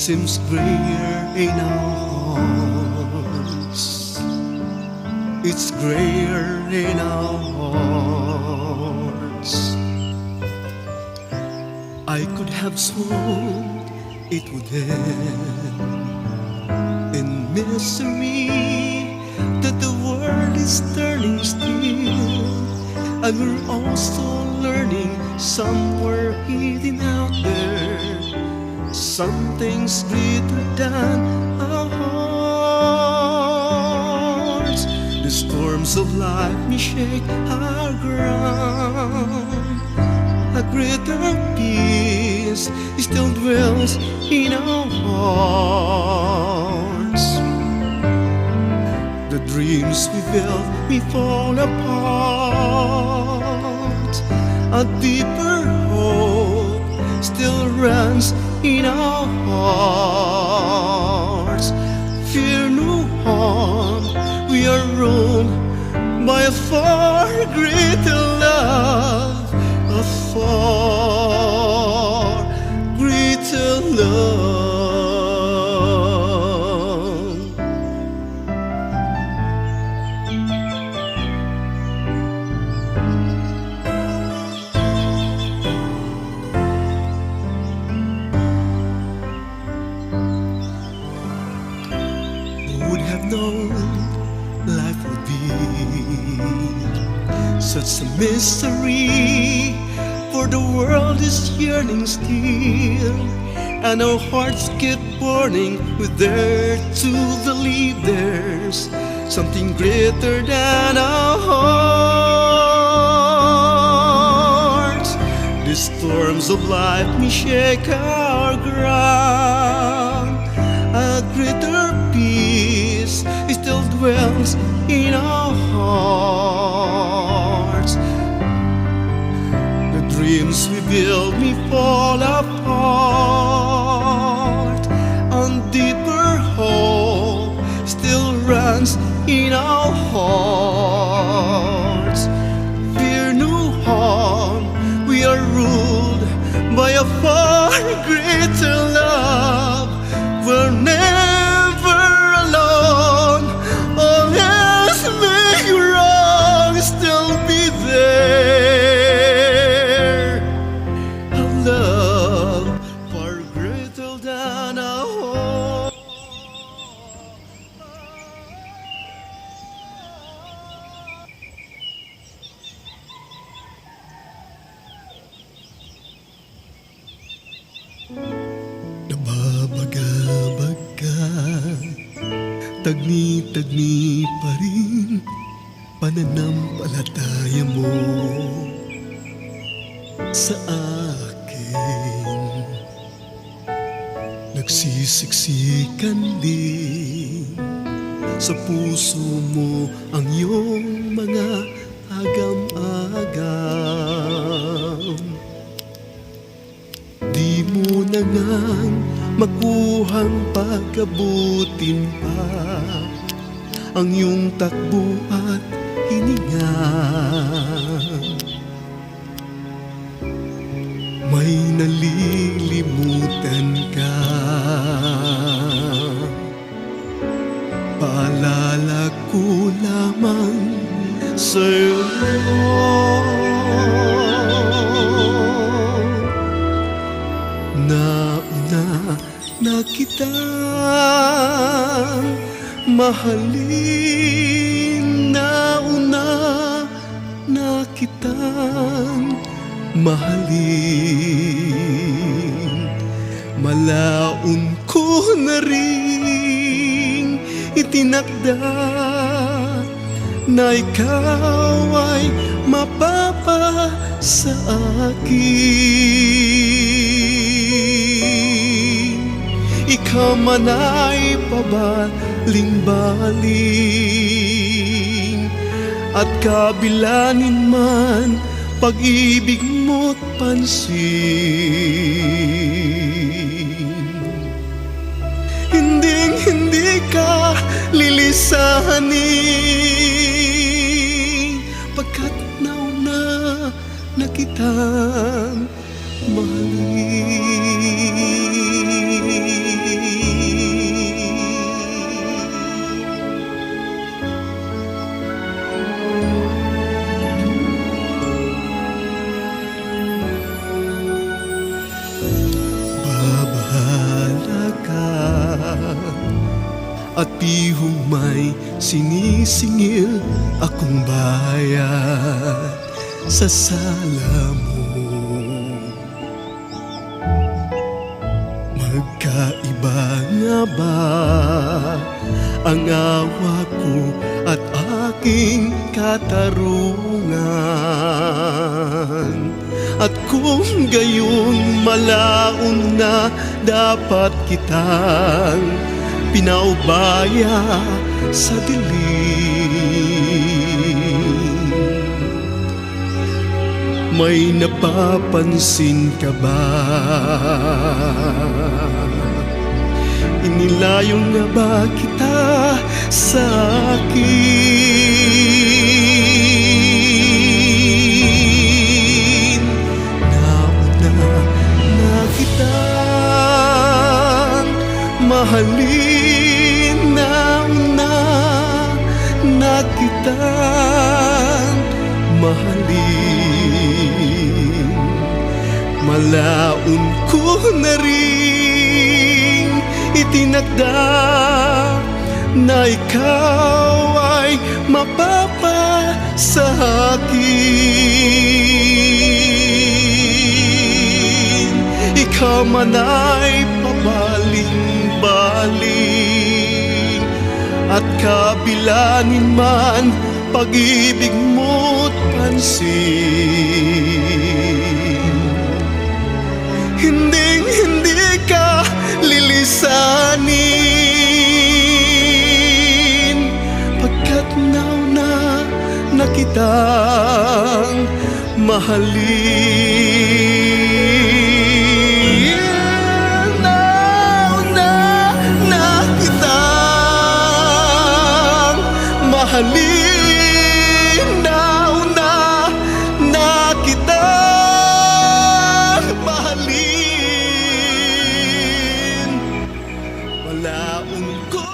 seems grayer in our hearts. It's grayer in our hearts. I could have sworn it would end in misery, that the world is turning still, and we're also learning somewhere hidden out there something's greater than our hearts. The storms of life may shake our ground, a greater peace still dwells in our hearts. The dreams we built may fall apart, a deeper hope still runs in our hearts. Fear no harm, we are ruled by a far greater love, a far greater love. Would have known life would be such a mystery, for the world is yearning still, and our hearts keep burning with dare to believe there's something greater than our hearts. The storms of life may shake our ground, a greater peace still dwells in our hearts. The dreams we build may fall apart, and deeper hope still runs in our hearts. Fear no harm, we are ruled by a far greater love. We're never alone, all else may go wrong, still be there. A love far greater than our hope. Nababaga-baga, tagni-tagni pa rin pananampalataya mo sa akin. Nagsisiksikan din sa puso mo ang iyong mga agam-agam. Di mo na ngang makuhang pagkabutin pa ang iyong takbo at hininga. May nalilimutan ka, paalala ko lamang sa'yo. Nauna na kitang mahalin, nauna na kitang mahalin. Malaon ko na rin itinakda na ikaw ay mapapa sa akin. Ikaw man ay pabaling-baling, at kabilanin man pag-ibig mo't pansin. Hinding-hindi ka lilisanin, pagkat nauna na kitang mahalin. at bihong may sinisingil akong bayad sa sala mo. Magkaiba nga ba ang awa ko at aking katarungan? At kung gayon malaon na dapat kitang pinaubaya sa dilim, may napapansin ka ba? Inilayo nga ba kita sa akin? Nauna na kitang mahalin, nauna na kitang mahalin. Malaon ko na rin itinagda na ikaw ay mapapa sa akin. Ikaw man ay pabaling-baling at kabilanin man pag-ibig mo't pansin. Hindi ka lilisanin, pagkat nauna na kitang mahalin. Nauna na kitang mahalin, nauna na kitang mahalin. Malaon ko